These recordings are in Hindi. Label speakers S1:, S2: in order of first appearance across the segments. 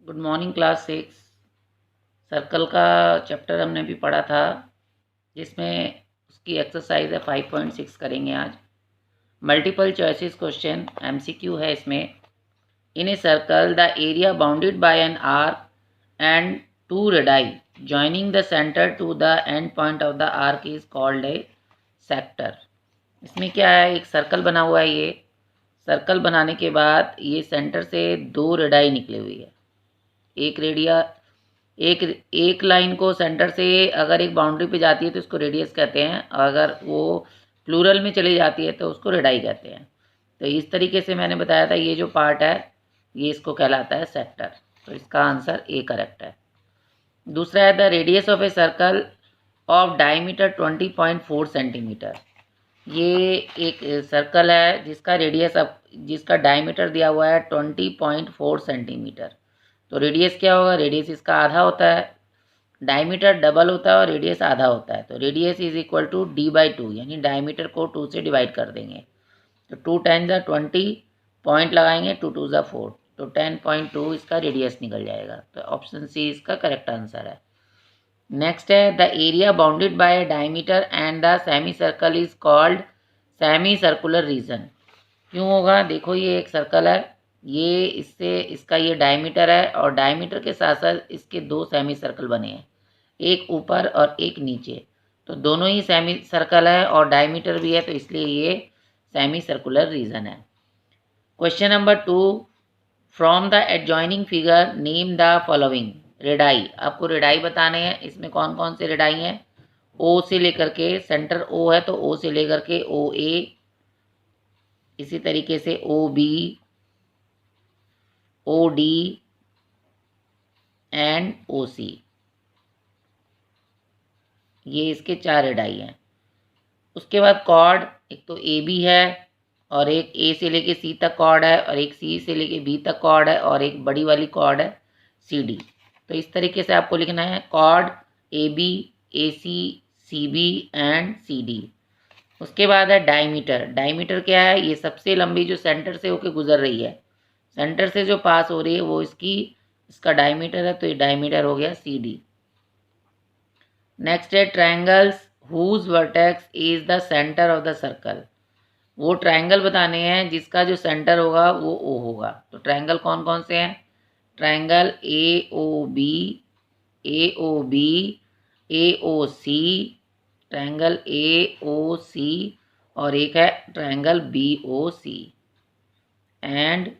S1: Good morning class 6। सर्कल का चैप्टर हमने भी पढ़ा था, जिसमें उसकी एक्सरसाइज है 5.6 करेंगे आज। मल्टीपल चॉइसेस क्वेश्चन एमसीक्यू है इसमें। In a circle the area bounded by an arc and two radii joining the centre to the end point of the arc is called a sector. इसमें क्या है, एक सर्कल बना हुआ है। ये सर्कल बनाने के बाद ये सेंटर से दो रेडाई निकली हुई है। एक रेडिया एक एक लाइन को सेंटर से अगर एक बाउंड्री पे जाती है तो उसको रेडियस कहते हैं, अगर वो प्लूरल में चली जाती है तो उसको रेडाई कहते हैं। तो इस तरीके से मैंने बताया था, ये जो पार्ट है ये इसको कहलाता है सेक्टर। तो इसका आंसर ए करेक्ट है। दूसरा है the radius of a circle of diameter 20.4 centimetre. ये एक सर्कल है जिसका रेडियस अब जिसका डायमीटर दिया हुआ है 20.4 सेंटीमीटर। तो रेडियस क्या होगा, रेडियस इसका आधा होता है, डायमीटर डबल होता है और रेडियस आधा होता है। तो radius is equal to d/2, यानी डायमीटर को 2 से डिवाइड कर देंगे। तो 2 10 ज़ा 20, पॉइंट लगाएंगे, 2 2 ज़ा 4, तो 10.2 इसका रेडियस निकल जाएगा। तो ऑप्शन सी इसका करेक्ट आंसर है। नेक्स्ट है the area bounded bye diameter and the semi circle is called semi circular region. क्यों होगा, देखो ये एक सर्कल है, ये इससे इसका ये डायमीटर है और डायमीटर के साथ साथ इसके दो सेमी सर्कल बने हैं, एक ऊपर और एक नीचे। तो दोनों ही सेमी सर्कल है और डायमीटर भी है, तो इसलिए ये सेमी सर्कुलर रीजन है। Question number 2, from the adjoining figure name the following radii. आपको रेडाई बताने हैं। इसमें कौन कौन से रेडाई हैं, ओ से लेकर के, सेंटर ओ है तो ओ से लेकर के ओ ए, इसी तरीके से O B, O D and O C. ये इसके 4 रेडाई हैं। उसके बाद कॉर्ड, एक तो ए बी है और एक ए से लेके सी तक कॉर्ड है और एक सी से लेके बी तक कॉर्ड है और एक बड़ी वाली कॉर्ड है सी डी। तो इस तरीके से आपको लिखना है chord A B, A C B and C D. उसके बाद है डायमीटर। डायमीटर क्या है, ये सबसे लंबी जो सेंटर से होके गुजर रही है, सेंटर से जो पास हो रही है वो इसका डायमीटर है, तो ये डायमीटर हो गया सी डी। नेक्स्ट है triangles whose vertex is the centre of the circle. वो ट्रायंगल बताने हैं जिसका जो सेंटर होगा वो ओ होगा। तो ट्रायंगल कौन कौन से हैं, triangle A O B, A O B, A O C, triangle A O C और एक है triangle B O C and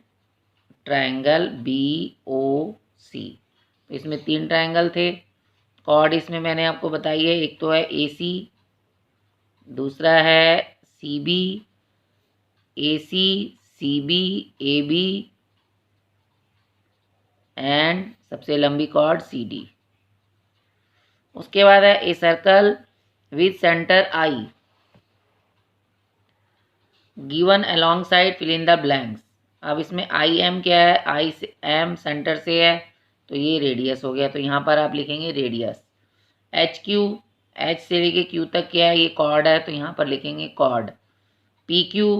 S1: triangle B O C. तो इसमें 3 ट्रायंगल थे। कॉर्ड इसमें मैंने आपको बताई है, एक तो है ए सी, दूसरा है C B, A C, C B, A B and सबसे लंबी कॉर्ड सी डी। उसके बाद है a circle with centre I given alongside fill in the blanks. अब इसमें आई एम क्या है, आई से एम सेंटर से है तो ये रेडियस हो गया, तो यहाँ पर आप लिखेंगे रेडियस। एच क्यू, एच से लेके क्यू तक क्या है, ये कॉर्ड है तो यहाँ पर लिखेंगे कॉर्ड। पी क्यू,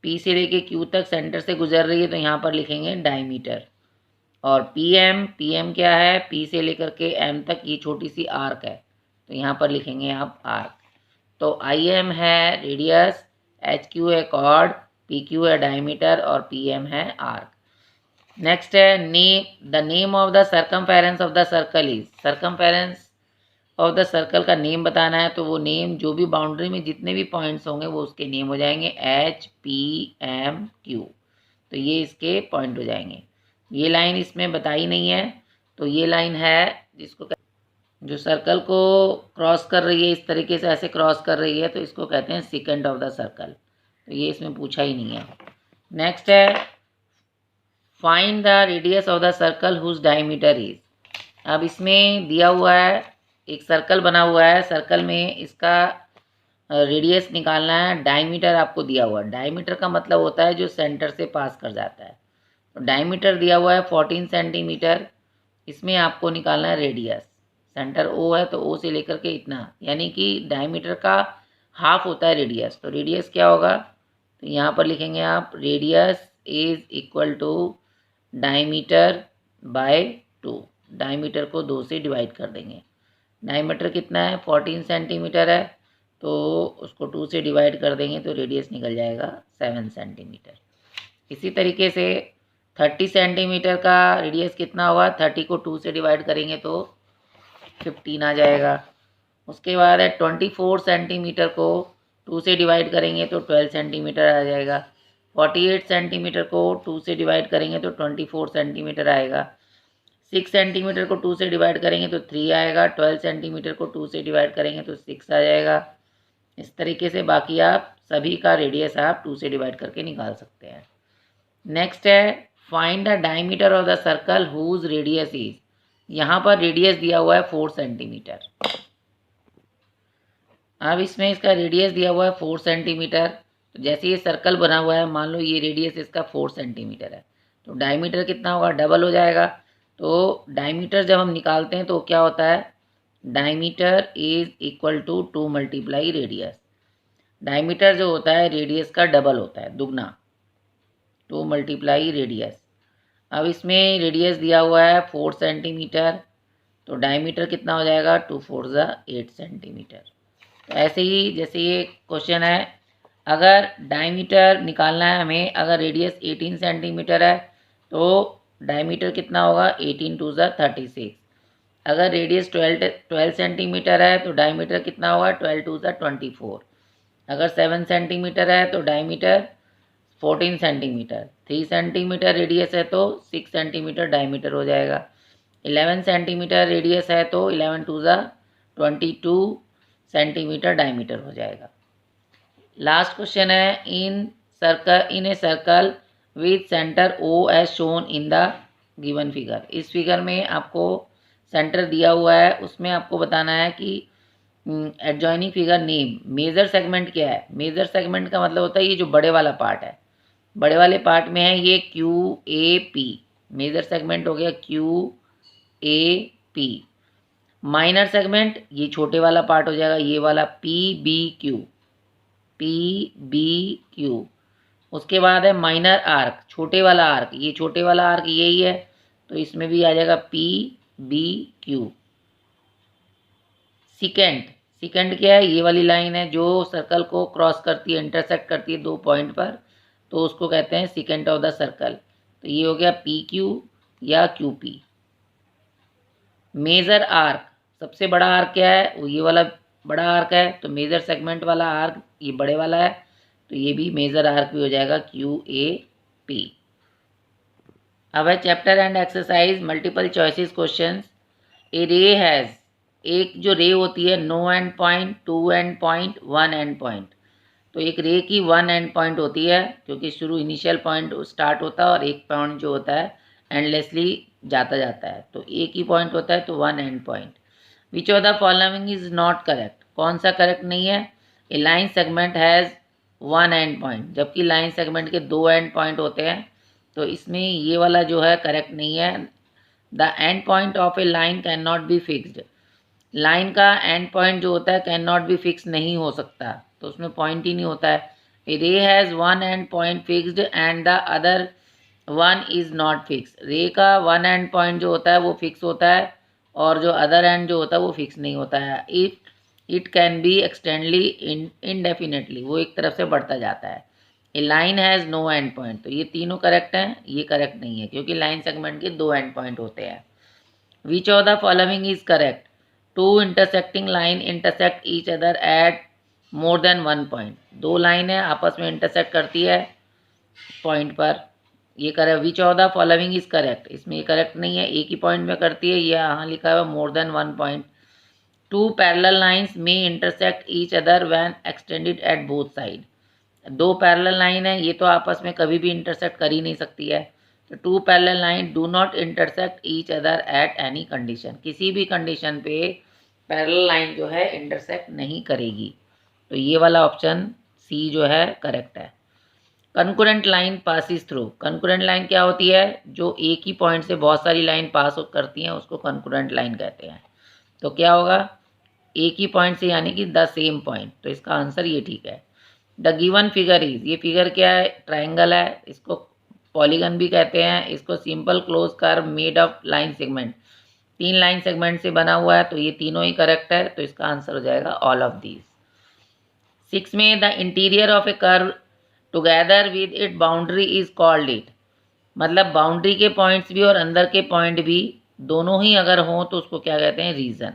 S1: पी से लेके क्यू तक सेंटर से गुजर रही है तो यहाँ पर लिखेंगे डायमीटर। और पी एम क्या है, पी से लेकर के एम तक ये छोटी सी आर्क है तो यहाँ पर लिखेंगे आप आर्क। तो आई एम है रेडियस, एच क्यू है कॉर्ड, पी क्यू है डायमीटर और पी एम है आर्क। नेक्स्ट है name the name of the circumference of the circle is. Circumference of the circle का नेम बताना है, तो वो नेम जो भी बाउंड्री में जितने भी पॉइंट्स होंगे वो उसके नेम हो जाएंगे, एच पी एम क्यू। तो ये इसके पॉइंट हो जाएंगे। ये लाइन इसमें बताई नहीं है, तो ये लाइन है जिसको जो सर्कल को क्रॉस कर रही है, इस तरीके से ऐसे क्रॉस कर रही है तो इसको कहते हैं सिकेंट ऑफ द सर्कल। तो ये इसमें पूछा ही नहीं है। नेक्स्ट है find the radius of the circle whose diameter is. अब इसमें दिया हुआ है, एक सर्कल बना हुआ है, सर्कल में इसका रेडियस निकालना है, डायमीटर आपको दिया हुआ है। डायमीटर का मतलब होता है जो सेंटर से पास कर जाता है। तो डायमीटर दिया हुआ है 14 सेंटीमीटर, इसमें आपको निकालना है रेडियस। सेंटर ओ है तो ओ से लेकर के इतना, यानी कि डायमीटर का हाफ होता है रेडियस। तो रेडियस क्या होगा, तो यहाँ पर लिखेंगे आप radius is equal to diameter by 2, diameter को 2 से डिवाइड कर देंगे। डायमीटर कितना है 14 सेंटीमीटर है, तो उसको 2 से डिवाइड कर देंगे तो रेडियस निकल जाएगा 7 सेंटीमीटर। इसी तरीके से 30 सेंटीमीटर का रेडियस कितना होगा, 30 को 2 से डिवाइड करेंगे तो 15 आ जाएगा। उसके बाद है 24 सेंटीमीटर को 2 से डिवाइड करेंगे तो 12 सेंटीमीटर आ जाएगा। 48 सेंटीमीटर को 2 से डिवाइड करेंगे तो 24 सेंटीमीटर आएगा। 6 सेंटीमीटर को 2 से डिवाइड करेंगे तो 3 आएगा। 12 सेंटीमीटर को 2 से डिवाइड करेंगे तो 6 आ जाएगा। इस तरीके से बाकी आप सभी का रेडियस आप 2 से डिवाइड करके निकाल सकते हैं। नेक्स्ट है find the diameter of the circle whose radius is. यहाँ पर रेडियस दिया हुआ है 4 सेंटीमीटर। अब इसमें इसका रेडियस दिया हुआ है 4 सेंटीमीटर। तो जैसे ये सर्कल बना हुआ है, मान लो ये रेडियस इसका 4 सेंटीमीटर है, तो डायमीटर कितना होगा, डबल हो जाएगा। तो डायमीटर जब हम निकालते हैं तो क्या होता है, diameter is equal to 2 multiply radius. Diameter जो होता है रेडियस का डबल होता है, दुगना, 2 मल्टीप्लाई रेडियस। अब इसमें रेडियस दिया हुआ है 4 सेंटीमीटर, तो डायमीटर कितना हो जाएगा, 2 4 ज़ा 8 सेंटीमीटर। तो ऐसे ही जैसे ये क्वेश्चन है, अगर डायमीटर निकालना है हमें, अगर रेडियस 18 सेंटीमीटर है तो डायमीटर कितना होगा, 18 2 ज़ा 36। अगर रेडियस 12 सेंटीमीटर है तो डायमीटर कितना होगा, 12 2 ज़ा 24। अगर 7 सेंटीमीटर है तो डायमीटर 14 सेंटीमीटर। 3 सेंटीमीटर रेडियस है तो 6 सेंटीमीटर डायमीटर हो जाएगा। 11 सेंटीमीटर रेडियस है तो 11 2 ज़ा 22 सेंटीमीटर डायमीटर हो जाएगा। लास्ट क्वेश्चन है in a circle with centre O as shown in the given figure. इस फिगर में आपको सेंटर दिया हुआ है, उसमें आपको बताना है कि adjoining figure name. Major segment क्या है, मेजर सेगमेंट का मतलब होता है ये जो बड़े वाला पार्ट है, बड़े वाले पार्ट में है ये Q A P, major segment हो गया Q A P. Minor segment ये छोटे वाला पार्ट हो जाएगा, ये वाला P B Q, P B Q. उसके बाद है माइनर आर्क, छोटे वाला आर्क, ये छोटे वाला आर्क यही है, तो इसमें भी आ जाएगा P B Q. Secant, secant क्या है, ये वाली लाइन है जो सर्कल को क्रॉस करती है, इंटरसेक्ट करती है 2 पॉइंट पर, तो उसको कहते हैं सिकेंट ऑफ द सर्कल। तो ये हो गया पी क्यू या क्यू पी। मेजर आर्क, सबसे बड़ा आर्क क्या है, वो ये वाला बड़ा आर्क है, तो मेजर सेगमेंट वाला आर्क ये बड़े वाला है, तो ये भी मेजर आर्क भी हो जाएगा क्यू ए पी। अब है chapter end exercise multiple choices questions. A ray has, एक जो रे होती है, no end point, 2 end point, 1 end point. तो एक रे की 1 एंड पॉइंट होती है, क्योंकि शुरू इनिशियल पॉइंट स्टार्ट होता है और एक पॉइंट जो होता है एंडलेसली जाता जाता है, तो एक ही पॉइंट होता है, तो 1 end point. Which of the following is not correct, कौन सा करेक्ट नहीं है। A line segment has 1 end point, जबकि लाइन सेगमेंट के 2 एंड पॉइंट होते हैं, तो इसमें ये वाला जो है करेक्ट नहीं है। The end point of A line can not be fixed, line का एंड पॉइंट जो होता है कैन नॉट बी फिक्स नहीं हो सकता, तो उसमें पॉइंट ही नहीं होता है। ए ray has 1 end point fixed and the other 1 is not fix. रे का 1 एंड पॉइंट जो होता है वो फिक्स होता है, और जो अदर एंड जो होता है वो फिक्स नहीं होता है। It can be extendly indefinitely, वो एक तरफ से बढ़ता जाता है। A line has no end point, तो ये तीनों करेक्ट हैं, ये करेक्ट नहीं है, क्योंकि लाइन सेगमेंट के 2 एंड पॉइंट होते हैं। विच of the following is correct, 2 intersecting line intersect each other at more than 1 point. 2 लाइनें आपस में इंटरसेक्ट करती है पॉइंट पर, ये correct. Which of the following is correct, इसमें ये करेक्ट नहीं है, एक ही पॉइंट में करती है, ये यहाँ लिखा हुआ more than 1 point. 2 parallel lines में intersect each other when extended at both side. 2 parallel line है, ये तो आपस में कभी भी इंटरसेक्ट कर ही नहीं सकती है, तो 2 parallel line do not intersect each other at any condition, किसी भी कंडीशन पे पैरेलल लाइन जो है इंटरसेक्ट नहीं करेगी, तो ये वाला ऑप्शन सी जो है करेक्ट है। Concurrent line passes through, concurrent line क्या होती है, जो एक ही पॉइंट से बहुत सारी लाइन पास करती हैं उसको कंकरेंट लाइन कहते हैं। तो क्या होगा, एक ही पॉइंट से यानी कि द सेम पॉइंट, तो इसका आंसर ये ठीक है। द गिवन फिगर इज, ये फिगर क्या है, ट्राइंगल है, इसको पॉलीगन भी कहते हैं, इसको simple close curve made of line segment, 3 line segment से बना हुआ है, तो ये तीनों ही करेक्ट है, तो इसका आंसर हो जाएगा ऑल ऑफ दीज। 6 में the interior of A curve together with it boundary is called it, मतलब बाउंड्री के पॉइंट्स भी और अंदर के पॉइंट भी दोनों ही अगर हों तो उसको क्या कहते हैं, रीजन।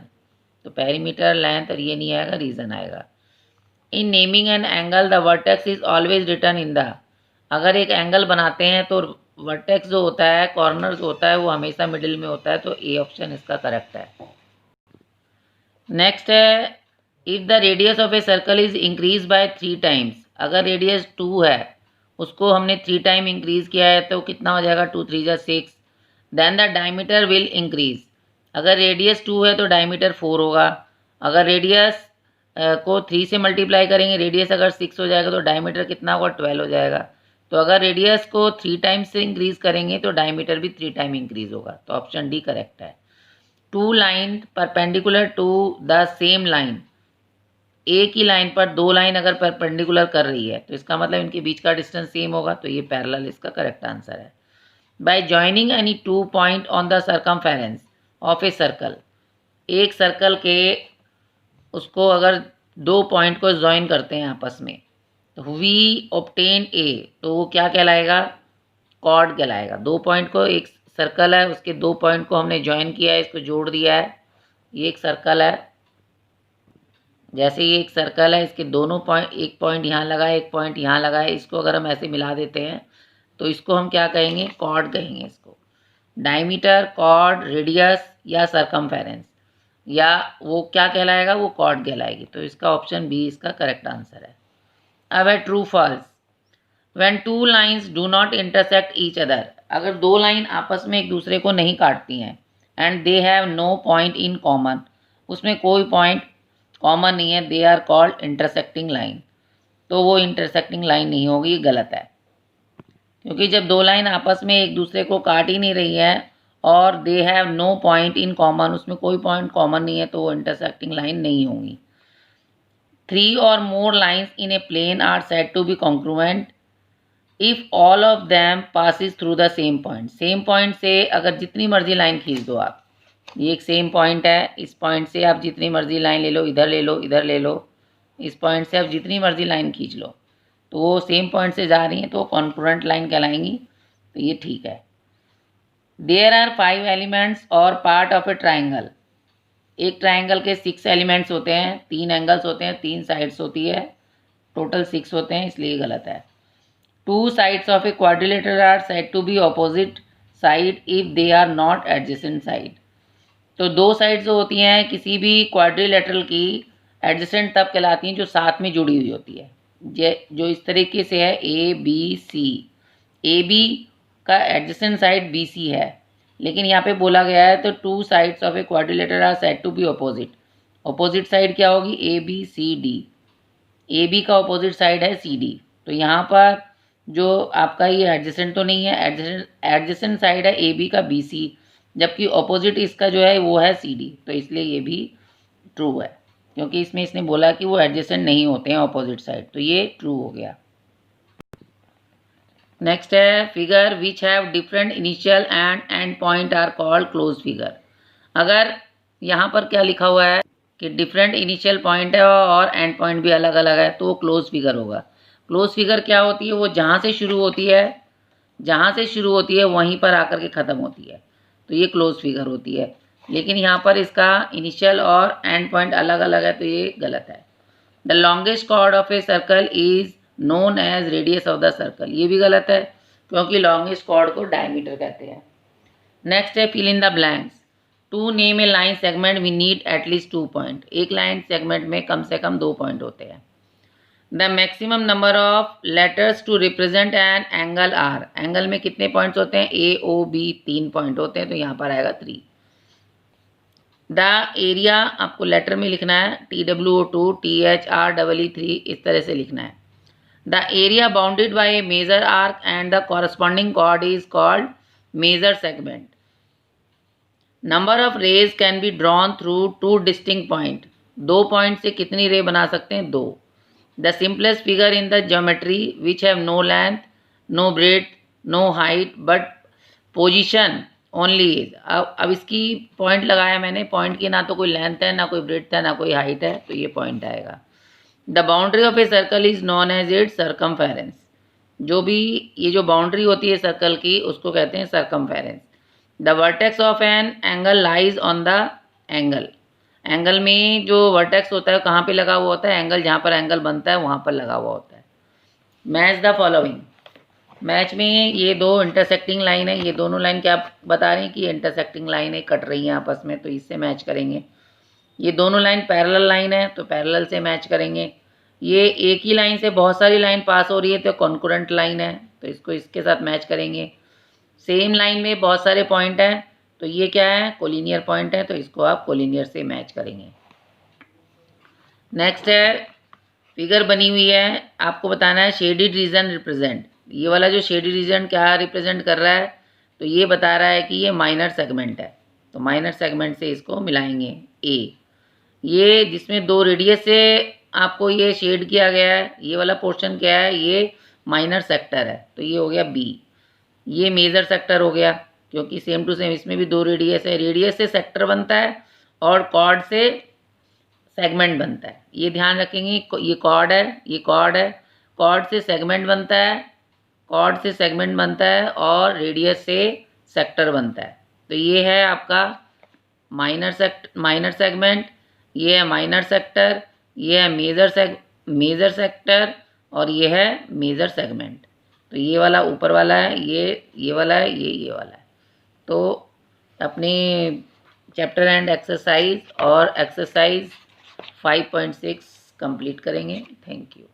S1: तो पेरीमीटर, लेंथ और ये नहीं आएगा, रीजन आएगा। In naming an angle the vertex is always written in the, अगर एक एंगल बनाते हैं तो वर्टेक्स जो होता है, कॉर्नर जो होता है, वो हमेशा मिडिल में होता है, तो ए ऑप्शन इसका करेक्ट है। नेक्स्ट है, if the radius of a circle is increase by 3 times, अगर रेडियस 2 है उसको हमने 3 टाइम इंक्रीज किया है तो कितना हो जाएगा, 2 3 जा 6, then the diameter will increase, अगर रेडियस 2 है तो डायमीटर 4 होगा, अगर रेडियस को 3 से मल्टीप्लाई करेंगे, रेडियस अगर 6 हो जाएगा तो डायमीटर कितना होगा, 12 हो जाएगा। तो अगर रेडियस को 3 टाइम्स से इंक्रीज करेंगे तो डायमीटर भी 3 टाइम इंक्रीज होगा, तो ऑप्शन डी करेक्ट है। 2 line perpendicular to the same line, एक ही लाइन पर 2 लाइन अगर परपेंडिकुलर कर रही है तो इसका मतलब इनके बीच का डिस्टेंस सेम होगा, तो ये पैरेलल इसका करेक्ट आंसर है। Bye joining any 2 point on the circumference of a circle, एक सर्कल के उसको अगर 2 पॉइंट को ज्वाइन करते हैं आपस में तो वी ऑब्टेन ए, तो वो क्या कहलाएगा, कॉर्ड कहलाएगा। 2 पॉइंट को, एक सर्कल है उसके 2 पॉइंट को हमने ज्वाइन किया है, इसको जोड़ दिया है, ये एक सर्कल है, जैसे ये एक सर्कल है, इसके दोनों पॉइंट, एक पॉइंट यहाँ लगा है, एक पॉइंट यहाँ लगा है, इसको अगर हम ऐसे मिला देते हैं तो इसको हम क्या कहेंगे, कॉर्ड कहेंगे इसको। डायमीटर, कॉर्ड, रेडियस या सर्कमफेरेंस, या वो क्या कहलाएगा, वो कॉर्ड कहलाएगी, तो इसका ऑप्शन बी इसका करेक्ट आंसर है। अब है true false, when 2 lines do not intersect each other, अगर 2 लाइन आपस में एक दूसरे को नहीं काटती हैं, and they have no point in common, उसमें कोई पॉइंट कॉमन नहीं है, they are called intersecting line, तो वो इंटरसेक्टिंग लाइन नहीं होगी, गलत है, क्योंकि जब 2 लाइन आपस में एक दूसरे को काट ही नहीं रही है और they have no point in common, उसमें कोई पॉइंट कॉमन नहीं है, तो वो इंटरसेक्टिंग लाइन नहीं होंगी। 3 or more lines in a plane are said to be congruent if all of them passes through the same point, same point से अगर जितनी मर्जी लाइन खींच दो आप, ये एक सेम पॉइंट है, इस पॉइंट से आप जितनी मर्जी लाइन ले लो, इधर ले लो, इधर ले लो, इस पॉइंट से आप जितनी मर्जी लाइन खींच लो, तो वो सेम पॉइंट से जा रही हैं, तो वो कॉन्ग्रुएंट लाइन कहलाएंगी, तो ये ठीक है। देयर आर 5 एलिमेंट्स और पार्ट ऑफ ए ट्राइंगल, एक ट्राइंगल के 6 एलिमेंट्स होते हैं, 3 एंगल्स होते हैं, 3 साइड्स होती है, टोटल 6 होते हैं, इसलिए गलत है। 2 sides of a quadrilateral are said to be opposite side if they are not adjacent side, तो 2 साइड जो होती हैं किसी भी क्वाड्रिलेटरल की, एडजेसेंट तब कहलाती हैं जो साथ में जुड़ी हुई होती है, जो इस तरीके से है A B C, A B का एडजेसेंट साइड बी सी है, लेकिन यहाँ पे बोला गया है तो 2 sides of a quadrilateral are said to be opposite, opposite side क्या होगी, A B C D, A B का ऑपोजिट साइड है सी डी, तो यहाँ पर जो आपका ये एडजेसेंट तो नहीं है, एडजेसेंट साइड है ए बी का बी सी, जबकि ऑपोजिट इसका जो है वो है सी डी, तो इसलिए ये भी ट्रू है, क्योंकि इसमें इसने बोला कि वो एडजेसेंट नहीं होते हैं ऑपोजिट साइड, तो ये ट्रू हो गया। नेक्स्ट है, figure which have different initial and end point are called close figure, अगर यहाँ पर क्या लिखा हुआ है कि डिफरेंट इनिशियल पॉइंट है और एंड पॉइंट भी अलग अलग है, तो वो क्लोज फिगर होगा। क्लोज फिगर क्या होती है, वो जहाँ से शुरू होती है वहीं पर आकर के ख़त्म होती है, तो ये क्लोज फिगर होती है, लेकिन यहाँ पर इसका इनिशियल और एंड पॉइंट अलग अलग है, तो ये गलत है। The longest chord of a circle is known as radius of the circle, ये भी गलत है, क्योंकि लॉन्गेस्ट कॉर्ड को डायमीटर कहते हैं। नेक्स्ट है, fill in the blanks, to name a line segment we need at least 2 point, एक लाइन सेगमेंट में कम से कम 2 पॉइंट होते हैं। The maximum number of letters to represent an angle are, angle में कितने पॉइंट्स होते हैं, ए ओ बी 3 पॉइंट होते हैं, तो यहाँ पर आएगा 3। द एरिया आपको लेटर में लिखना है, TWO2 THREE3 इस तरह से लिखना है। The area bounded by a major arc and the corresponding chord is called major segment. Number of rays can be drawn through 2 distinct point, 2 point से कितनी रे बना सकते हैं, 2। The simplest figure in the geometry which have no length no breadth no height but position only is. अब इसकी पॉइंट लगाया मैंने, पॉइंट की ना तो कोई लेंथ है, ना कोई ब्रेड्थ है, ना कोई हाइट है, तो ये पॉइंट आएगा। The boundary of a circle is known as its circumference. जो भी ये जो बाउंड्री होती है सर्कल की उसको कहते हैं circumference. The vertex of an angle lies on the angle. Angle में जो वर्टेक्स होता है कहाँ पे लगा हुआ होता है? एंगल, जहाँ पर एंगल बनता है वहाँ पर लगा हुआ होता है। Match the following. मैच में ये दो इंटरसेक्टिंग लाइन है, ये दोनों लाइन क्या बता रही हैं कि ये इंटरसेक्टिंग लाइन है, कट रही हैं आपस में, तो इससे मैच करेंगे। ये दोनों लाइन पैरेलल लाइन है तो पैरेलल से मैच करेंगे। ये एक ही लाइन से बहुत सारी लाइन पास हो रही है तो कॉन्करेंट लाइन है, तो इसको इसके साथ मैच करेंगे। सेम लाइन में बहुत सारे पॉइंट हैं तो ये क्या है? कोलिनियर पॉइंट है, तो इसको आप कोलिनियर से मैच करेंगे। नेक्स्ट है, फिगर बनी हुई है, आपको बताना है शेडिड रीजन रिप्रेजेंट। ये वाला जो शेडिड रीजन क्या रिप्रेजेंट कर रहा है? तो ये बता रहा है कि ये माइनर सेगमेंट है, तो माइनर सेगमेंट से इसको मिलाएंगे। ए, ये जिसमें दो रेडियस से आपको ये शेड किया गया है, ये वाला पोर्शन क्या है? ये माइनर सेक्टर है, तो ये हो गया बी। ये मेजर सेक्टर हो गया, क्योंकि सेम टू सेम इसमें भी दो रेडियस है, रेडियस से सेक्टर बनता है और कॉर्ड से सेगमेंट बनता है। ये ध्यान रखेंगे, ये कॉर्ड है, ये कॉर्ड है, कॉर्ड से सेगमेंट बनता है, कॉर्ड से सेगमेंट बनता है और रेडियस से सेक्टर बनता है। तो ये है आपका माइनर सेगमेंट, ये है माइनर सेक्टर, ये है मेजर सेक्टर और ये है मेजर सेगमेंट। तो ये वाला ऊपर वाला है, ये वाला है, ये वाला है। तो अपनी चैप्टर एंड एक्सरसाइज और एक्सरसाइज 5.6 कंप्लीट करेंगे। Thank you.